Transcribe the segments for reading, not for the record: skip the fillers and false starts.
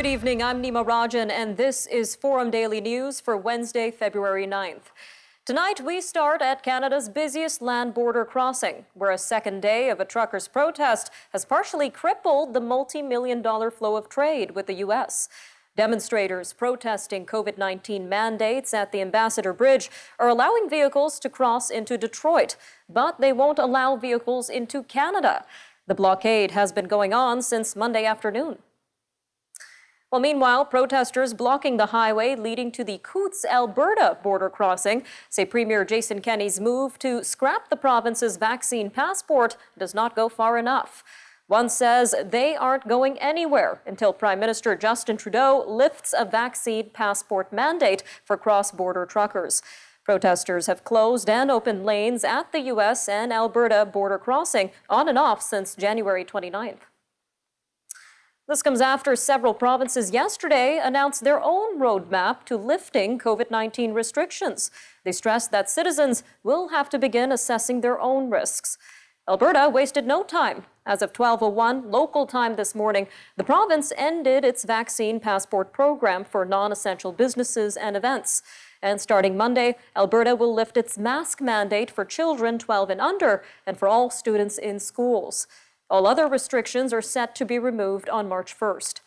Good evening, I'm Nima Rajan, and this is Forum Daily News for Wednesday, February 9th. Tonight, we start at Canada's busiest land border crossing, where a second day of a truckers' protest has partially crippled the multi-million-dollar flow of trade with the U.S. Demonstrators protesting COVID-19 mandates at the Ambassador Bridge are allowing vehicles to cross into Detroit, but they won't allow vehicles into Canada. The blockade has been going on since Monday afternoon. Well, meanwhile, protesters blocking the highway leading to the Coutts, Alberta border crossing say Premier Jason Kenney's move to scrap the province's vaccine passport does not go far enough. One says they aren't going anywhere until Prime Minister Justin Trudeau lifts a vaccine passport mandate for cross-border truckers. Protesters have closed and opened lanes at the U.S. and Alberta border crossing on and off since January 29th. This comes after several provinces yesterday announced their own roadmap to lifting COVID-19 restrictions. They stressed that citizens will have to begin assessing their own risks. Alberta wasted no time. As of 12:01 local time this morning, the province ended its vaccine passport program for non-essential businesses and events. And starting Monday, Alberta will lift its mask mandate for children 12 and under and for all students in schools. All other restrictions are set to be removed on March 1st.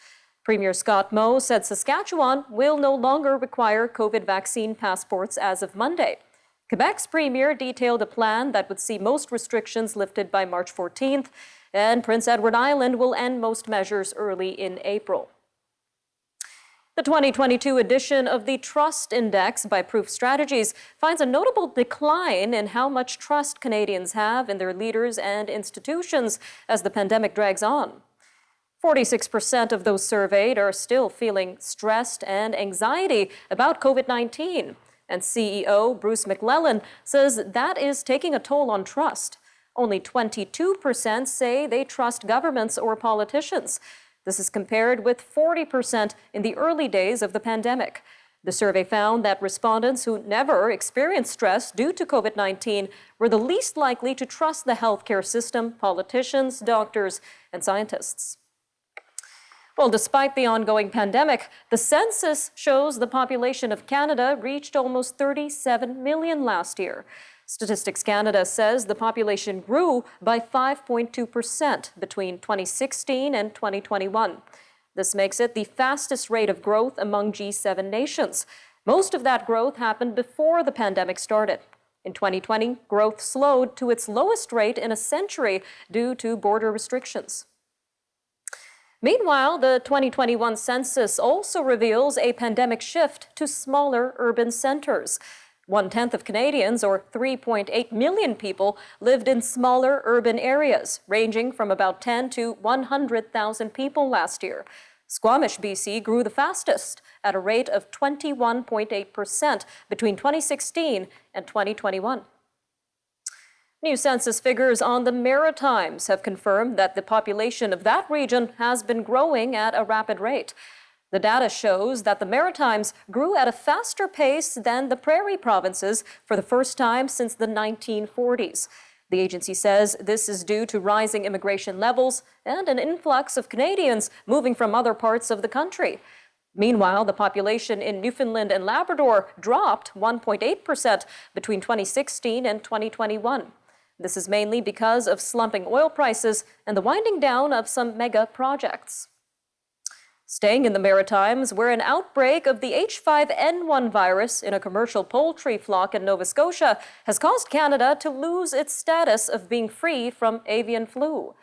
Premier Scott Moe said Saskatchewan will no longer require COVID vaccine passports as of Monday. Quebec's premier detailed a plan that would see most restrictions lifted by March 14th, and Prince Edward Island will end most measures early in April. The 2022 edition of the Trust Index by Proof Strategies finds a notable decline in how much trust Canadians have in their leaders and institutions as the pandemic drags on. 46% of those surveyed are still feeling stressed and anxiety about COVID-19, and CEO Bruce McClellan says that is taking a toll on trust. Only 22% say they trust governments or politicians. This is compared with 40% in the early days of the pandemic. The survey found that respondents who never experienced stress due to COVID-19 were the least likely to trust the healthcare system, politicians, doctors, and scientists. Well, despite the ongoing pandemic, the census shows the population of Canada reached almost 37 million last year. Statistics Canada says the population grew by 5.2% between 2016 and 2021. This makes it the fastest rate of growth among G7 nations. Most of that growth happened before the pandemic started. In 2020, growth slowed to its lowest rate in a century due to border restrictions. Meanwhile, the 2021 census also reveals a pandemic shift to smaller urban centers. 1/10 of Canadians, or 3.8 million people, lived in smaller urban areas, ranging from about 10 to 100,000 people last year. Squamish, BC, grew the fastest at a rate of 21.8% between 2016 and 2021. New census figures on the Maritimes have confirmed that the population of that region has been growing at a rapid rate. The data shows that the Maritimes grew at a faster pace than the Prairie provinces for the first time since the 1940s. The agency says this is due to rising immigration levels and an influx of Canadians moving from other parts of the country. Meanwhile, the population in Newfoundland and Labrador dropped 1.8% between 2016 and 2021. This is mainly because of slumping oil prices and the winding down of some mega projects. Staying in the Maritimes, where an outbreak of the H5N1 virus in a commercial poultry flock in Nova Scotia has caused Canada to lose its status of being free from avian flu.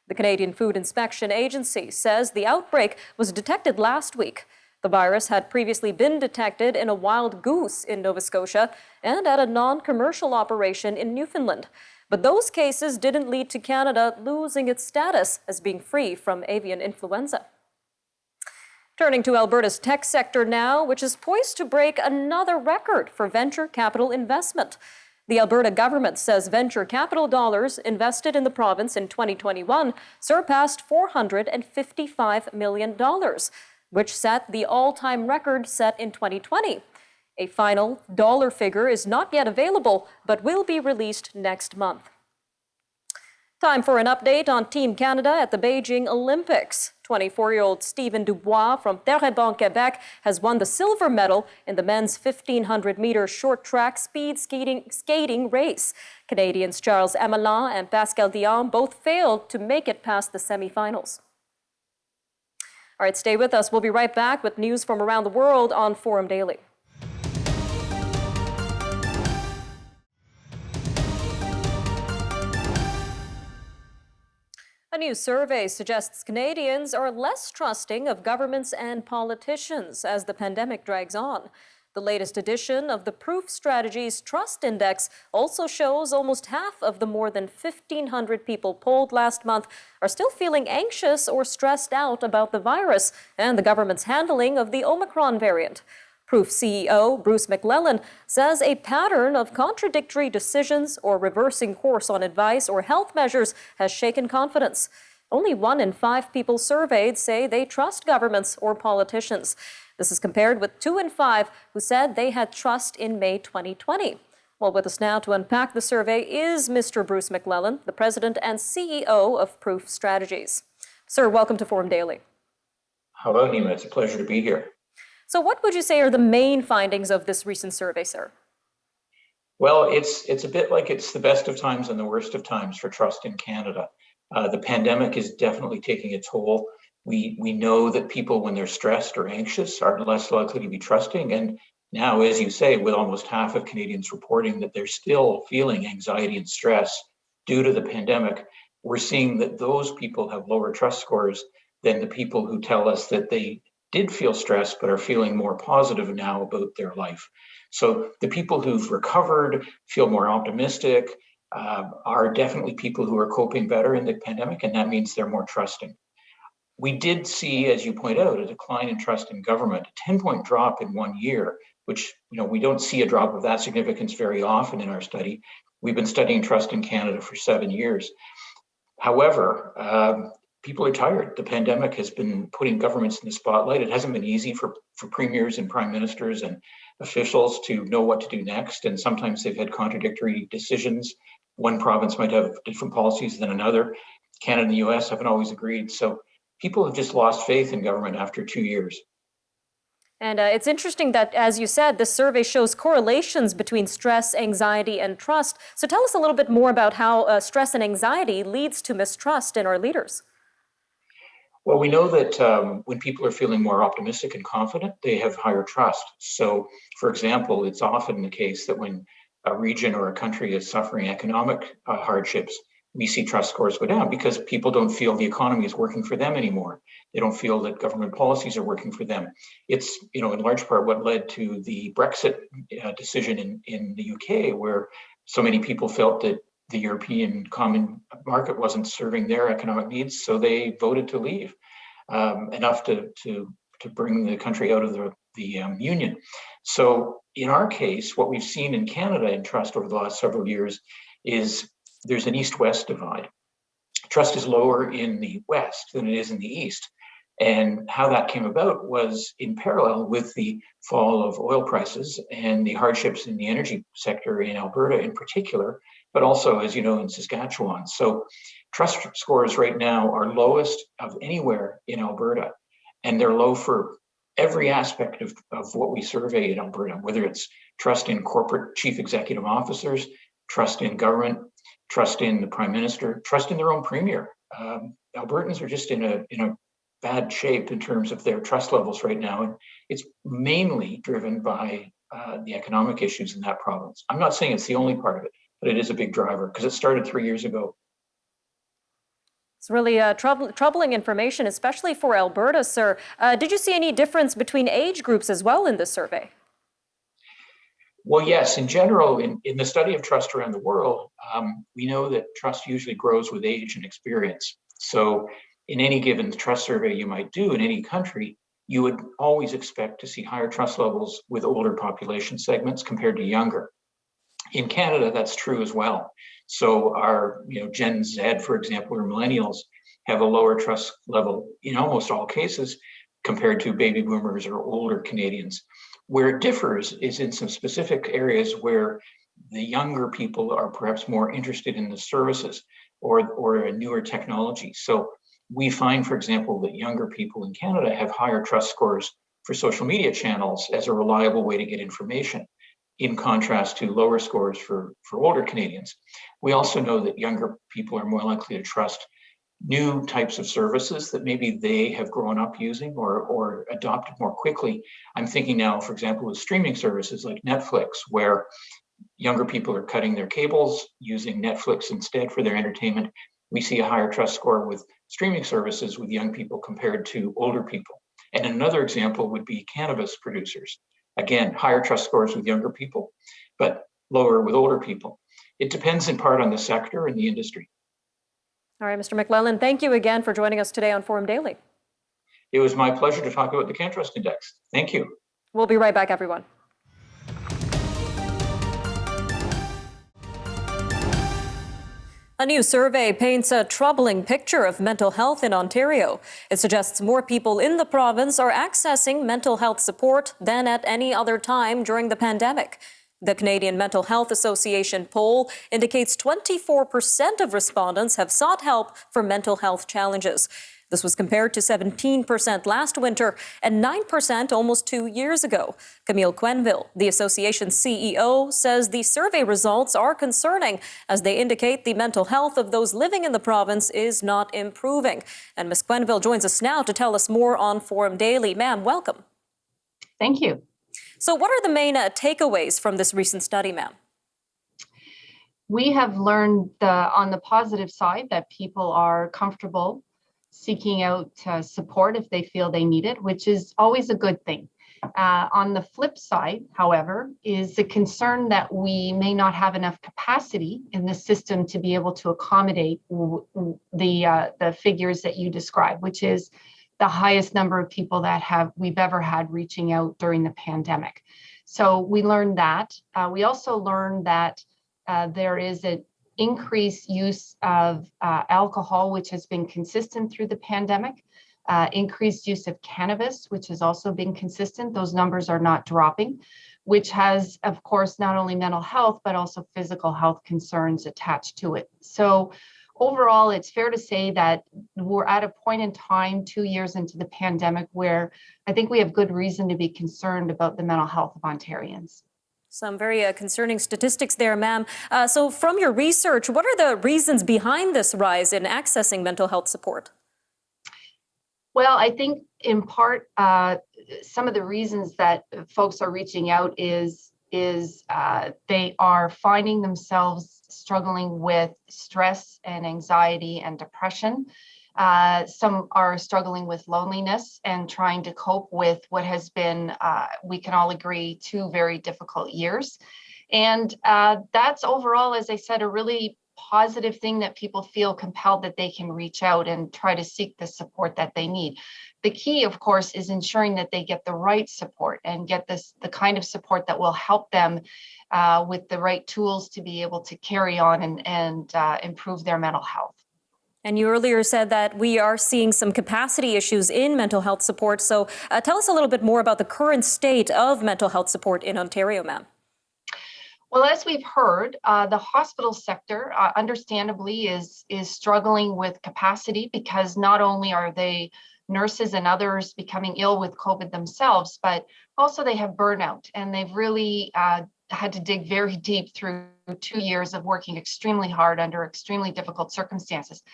The Canadian Food Inspection Agency says the outbreak was detected last week. The virus had previously been detected in a wild goose in Nova Scotia and at a non-commercial operation in Newfoundland. But those cases didn't lead to Canada losing its status as being free from avian influenza. Turning to Alberta's tech sector now, which is poised to break another record for venture capital investment. The Alberta government says venture capital dollars invested in the province in 2021 surpassed $455 million, which set the all-time record set in 2020. A final dollar figure is not yet available, but will be released next month. Time for an update on Team Canada at the Beijing Olympics. 24-year-old Stephen Dubois from Terrebonne, Quebec, has won the silver medal in the men's 1,500-meter short track speed skating race. Canadians Charles Amelin and Pascal Dion both failed to make it past the semifinals. All right, stay with us. We'll be right back with news from around the world on Forum Daily. A new survey suggests Canadians are less trusting of governments and politicians as the pandemic drags on. The latest edition of the Proof Strategies Trust Index also shows almost half of the more than 1,500 people polled last month are still feeling anxious or stressed out about the virus and the government's handling of the Omicron variant. Proof CEO Bruce McClellan says a pattern of contradictory decisions or reversing course on advice or health measures has shaken confidence. Only 1 in 5 people surveyed say they trust governments or politicians. This is compared with 2 in 5 who said they had trust in May 2020. Well, with us now to unpack the survey is Mr. Bruce McClellan, the president and CEO of Proof Strategies. Sir, welcome to Forum Daily. Hello, Nima. It's a pleasure to be here. So what would you say are the main findings of this recent survey, sir? Well, it's a bit like it's the best of times and the worst of times for trust in Canada. The pandemic is definitely taking a toll. We know that people, when they're stressed or anxious, are less likely to be trusting. And now, as you say, with almost half of Canadians reporting that they're still feeling anxiety and stress due to the pandemic, we're seeing that those people have lower trust scores than the people who tell us that they did feel stressed but are feeling more positive now about their life. So the people who've recovered, feel more optimistic, are definitely people who are coping better in the pandemic, and that means they're more trusting. We did see, as you point out, a decline in trust in government, a 10-point drop in 1 year, which we don't see a drop of that significance very often in our study. We've been studying trust in Canada for 7 years. However, people are tired. The pandemic has been putting governments in the spotlight. It hasn't been easy for premiers and prime ministers and officials to know what to do next. And sometimes they've had contradictory decisions. One province might have different policies than another. Canada and the US haven't always agreed. So people have just lost faith in government after 2 years. And it's interesting that, as you said, this survey shows correlations between stress, anxiety, and trust. So tell us a little bit more about how stress and anxiety leads to mistrust in our leaders. Well, we know that when people are feeling more optimistic and confident, they have higher trust. So, for example, it's often the case that when a region or a country is suffering economic hardships, we see trust scores go down because people don't feel the economy is working for them anymore. They don't feel that government policies are working for them. It's, in large part what led to the Brexit decision in the UK, where so many people felt that the European common market wasn't serving their economic needs, so they voted to leave, enough to bring the country out of the union. So in our case, what we've seen in Canada in trust over the last several years is there's an east-west divide. Trust is lower in the west than it is in the east. And how that came about was in parallel with the fall of oil prices and the hardships in the energy sector in Alberta in particular, but also, as you know, in Saskatchewan. So trust scores right now are lowest of anywhere in Alberta, and they're low for every aspect of what we survey in Alberta, whether it's trust in corporate chief executive officers, trust in government, trust in the prime minister, trust in their own premier. Albertans are just in a bad shape in terms of their trust levels right now, and it's mainly driven by the economic issues in that province. I'm not saying it's the only part of it, but it is a big driver because it started 3 years ago. It's really troubling information, especially for Alberta, sir. Did you see any difference between age groups as well in this survey? Well, yes, in general, in the study of trust around the world, we know that trust usually grows with age and experience. So in any given trust survey you might do in any country, you would always expect to see higher trust levels with older population segments compared to younger. In Canada, that's true as well. So our Gen Z, for example, or millennials have a lower trust level in almost all cases compared to baby boomers or older Canadians. Where it differs is in some specific areas where the younger people are perhaps more interested in the services or a newer technology. So we find, for example, that younger people in Canada have higher trust scores for social media channels as a reliable way to get information, in contrast to lower scores for older Canadians. We also know that younger people are more likely to trust new types of services that maybe they have grown up using or adopted more quickly. I'm thinking now, for example, of streaming services like Netflix, where younger people are cutting their cables, using Netflix instead for their entertainment. We see a higher trust score with streaming services with young people compared to older people. And another example would be cannabis producers. Again, higher trust scores with younger people, but lower with older people. It depends in part on the sector and the industry. All right, Mr. McLellan, thank you again for joining us today on Forum Daily. It was my pleasure to talk about the CanTrust Index. Thank you. We'll be right back, everyone. A new survey paints a troubling picture of mental health in Ontario. It suggests more people in the province are accessing mental health support than at any other time during the pandemic. The Canadian Mental Health Association poll indicates 24% of respondents have sought help for mental health challenges. This was compared to 17% last winter and 9% almost 2 years ago. Camille Quenneville, the association's CEO, says the survey results are concerning as they indicate the mental health of those living in the province is not improving. And Ms. Quenneville joins us now to tell us more on Forum Daily. Ma'am, welcome. Thank you. So what are the main takeaways from this recent study, ma'am? We have learned on the positive side that people are comfortable seeking out support if they feel they need it, which is always a good thing. On the flip side, however, is the concern that we may not have enough capacity in the system to be able to accommodate the figures that you described, which is the highest number of people that we've ever had reaching out during the pandemic. So we learned that. We also learned that there is an increased use of alcohol, which has been consistent through the pandemic, increased use of cannabis, which has also been consistent. Those numbers are not dropping, which has, of course, not only mental health, but also physical health concerns attached to it. So overall, it's fair to say that we're at a point in time, 2 years into the pandemic, where I think we have good reason to be concerned about the mental health of Ontarians. Some very concerning statistics there, ma'am. So from your research, what are the reasons behind this rise in accessing mental health support? Well, I think in part, some of the reasons that folks are reaching out is they are finding themselves struggling with stress and anxiety and depression. Some are struggling with loneliness and trying to cope with what has been, we can all agree, 2 very difficult years. And that's overall, as I said, a really positive thing that people feel compelled that they can reach out and try to seek the support that they need. The key, of course, is ensuring that they get the right support and get the kind of support that will help them with the right tools to be able to carry on and improve their mental health. And you earlier said that we are seeing some capacity issues in mental health support. So tell us a little bit more about the current state of mental health support in Ontario, ma'am. Well, as we've heard, the hospital sector, understandably, is struggling with capacity because not only are they nurses and others becoming ill with COVID themselves, but also they have burnout, and they've really had to dig very deep through 2 years of working extremely hard under extremely difficult circumstances.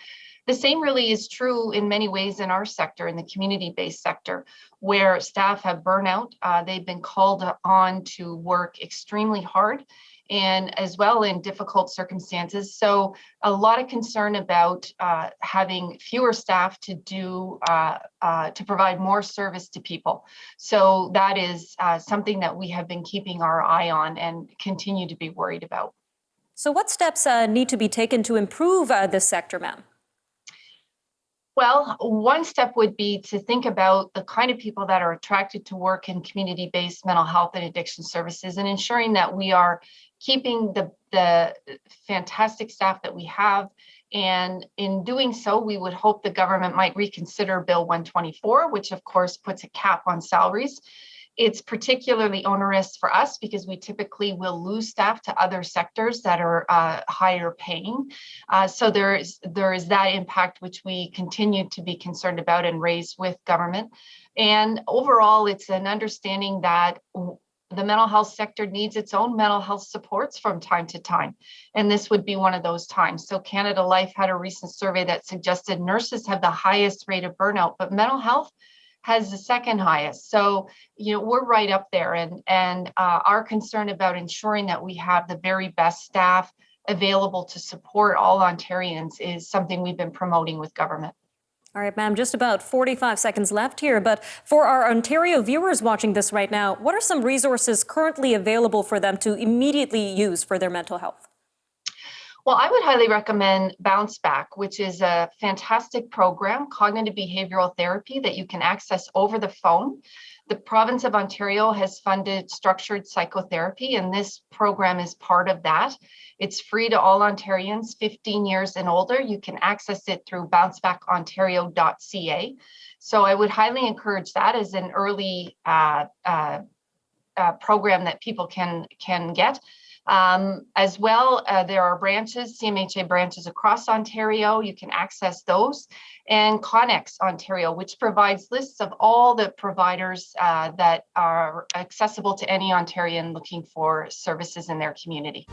The same really is true in many ways in our sector, in the community-based sector, where staff have burnout. They've been called on to work extremely hard and as well in difficult circumstances. So a lot of concern about having fewer staff to provide more service to people. So that is something that we have been keeping our eye on and continue to be worried about. So what steps need to be taken to improve this sector, ma'am? Well, one step would be to think about the kind of people that are attracted to work in community-based mental health and addiction services and ensuring that we are keeping the fantastic staff that we have. And in doing so, we would hope the government might reconsider Bill 124, which of course puts a cap on salaries. It's particularly onerous for us because we typically will lose staff to other sectors that are higher paying. So there is that impact which we continue to be concerned about and raise with government. And overall, it's an understanding that the mental health sector needs its own mental health supports from time to time. And this would be one of those times. So Canada Life had a recent survey that suggested nurses have the highest rate of burnout, but mental health has the second highest. So, we're right up there, and our concern about ensuring that we have the very best staff available to support all Ontarians is something we've been promoting with government. All right, ma'am, just about 45 seconds left here. But for our Ontario viewers watching this right now, what are some resources currently available for them to immediately use for their mental health? Well, I would highly recommend Bounce Back, which is a fantastic program, cognitive behavioral therapy that you can access over the phone. The province of Ontario has funded structured psychotherapy, and this program is part of that. It's free to all Ontarians 15 years and older. You can access it through bouncebackontario.ca. So I would highly encourage that as an early program that people can get. As well, there are branches, CMHA branches across Ontario. You can access those. And Connex Ontario, which provides lists of all the providers that are accessible to any Ontarian looking for services in their community.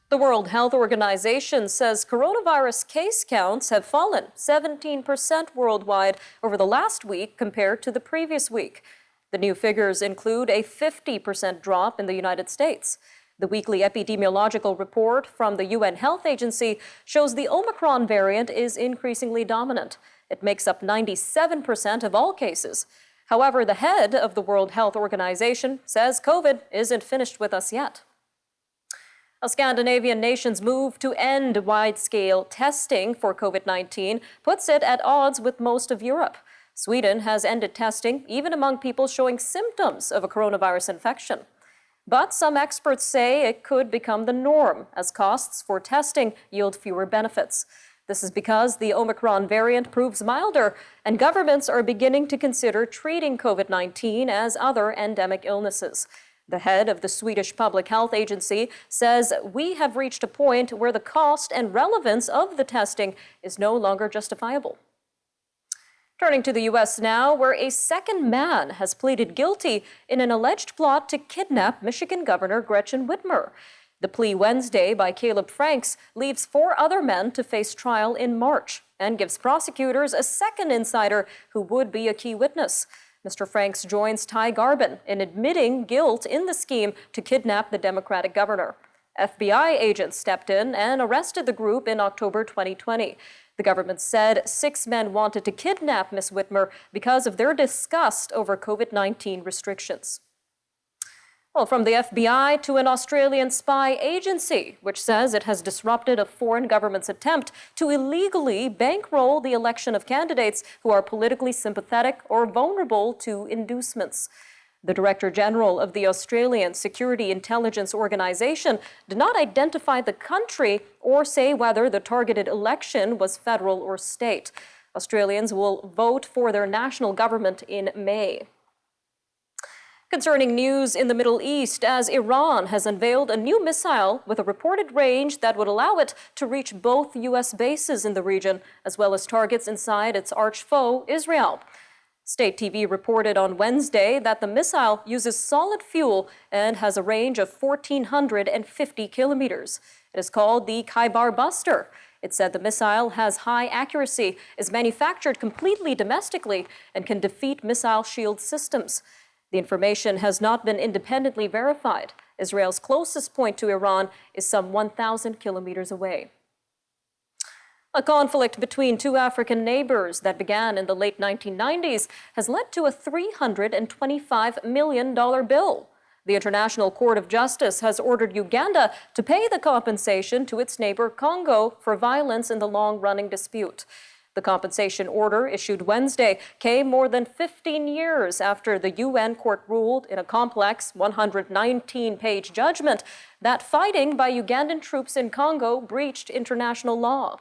The World Health Organization says coronavirus case counts have fallen 17% worldwide over the last week compared to the previous week. The new figures include a 50% drop in the United States. The weekly epidemiological report from the UN Health Agency shows the Omicron variant is increasingly dominant. It makes up 97% of all cases. However, the head of the World Health Organization says COVID isn't finished with us yet. A Scandinavian nation's move to end wide-scale testing for COVID-19 puts it at odds with most of Europe. Sweden has ended testing even among people showing symptoms of a coronavirus infection. But some experts say it could become the norm as costs for testing yield fewer benefits. This is because the Omicron variant proves milder, and governments are beginning to consider treating COVID-19 as other endemic illnesses. The head of the Swedish Public Health Agency says we have reached a point where the cost and relevance of the testing is no longer justifiable. Turning to the U.S. now, where a second man has pleaded guilty in an alleged plot to kidnap Michigan Governor Gretchen Whitmer. The plea Wednesday by Caleb Franks leaves 4 other men to face trial in March and gives prosecutors a second insider who would be a key witness. Mr. Franks joins Ty Garbin in admitting guilt in the scheme to kidnap the Democratic governor. FBI agents stepped in and arrested the group in October 2020. The government said 6 men wanted to kidnap Ms. Whitmer because of their disgust over COVID-19 restrictions. Well, from the FBI to an Australian spy agency, which says it has disrupted a foreign government's attempt to illegally bankroll the election of candidates who are politically sympathetic or vulnerable to inducements. The Director General of the Australian Security Intelligence Organization did not identify the country or say whether the targeted election was federal or state. Australians will vote for their national government in May. Concerning news in the Middle East, as Iran has unveiled a new missile with a reported range that would allow it to reach both U.S. bases in the region, as well as targets inside its arch foe, Israel. State TV reported on Wednesday that the missile uses solid fuel and has a range of 1,450 kilometers. It is called the Khaybar Buster. It said the missile has high accuracy, is manufactured completely domestically, and can defeat missile shield systems. The information has not been independently verified. Israel's closest point to Iran is some 1,000 kilometers away. A conflict between 2 African neighbors that began in the late 1990s has led to a $325 million bill. The International Court of Justice has ordered Uganda to pay the compensation to its neighbor Congo for violence in the long-running dispute. The compensation order issued Wednesday came more than 15 years after the UN court ruled in a complex 119-page judgment that fighting by Ugandan troops in Congo breached international law.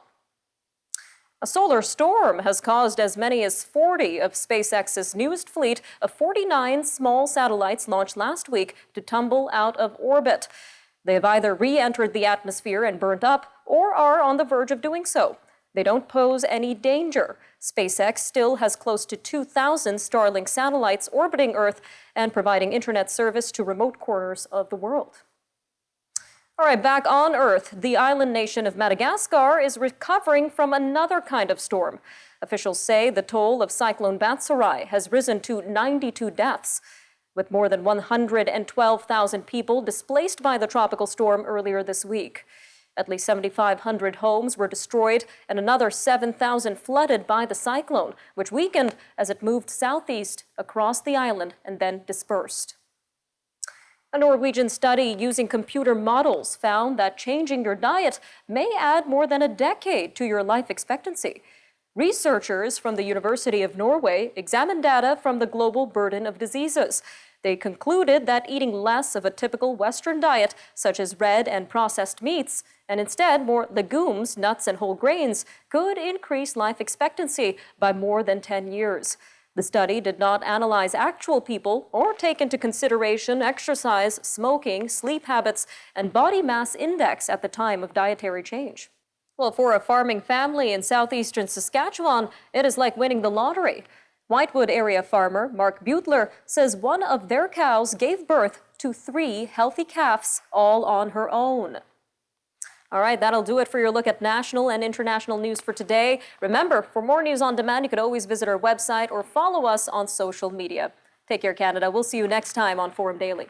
A solar storm has caused as many as 40 of SpaceX's newest fleet of 49 small satellites launched last week to tumble out of orbit. They have either re-entered the atmosphere and burnt up or are on the verge of doing so. They don't pose any danger. SpaceX still has close to 2,000 Starlink satellites orbiting Earth and providing internet service to remote corners of the world. All right, back on Earth, the island nation of Madagascar is recovering from another kind of storm. Officials say the toll of Cyclone Batsarai has risen to 92 deaths, with more than 112,000 people displaced by the tropical storm earlier this week. At least 7,500 homes were destroyed and another 7,000 flooded by the cyclone, which weakened as it moved southeast across the island and then dispersed. A Norwegian study using computer models found that changing your diet may add more than a decade to your life expectancy. Researchers from the University of Norway examined data from the global burden of diseases. They concluded that eating less of a typical Western diet, such as red and processed meats, and instead more legumes, nuts, and whole grains, could increase life expectancy by more than 10 years. The study did not analyze actual people or take into consideration exercise, smoking, sleep habits, and body mass index at the time of dietary change. Well, for a farming family in southeastern Saskatchewan, it is like winning the lottery. Whitewood area farmer Mark Butler says one of their cows gave birth to 3 healthy calves all on her own. All right, that'll do it for your look at national and international news for today. Remember, for more news on demand, you could always visit our website or follow us on social media. Take care, Canada. We'll see you next time on Forum Daily.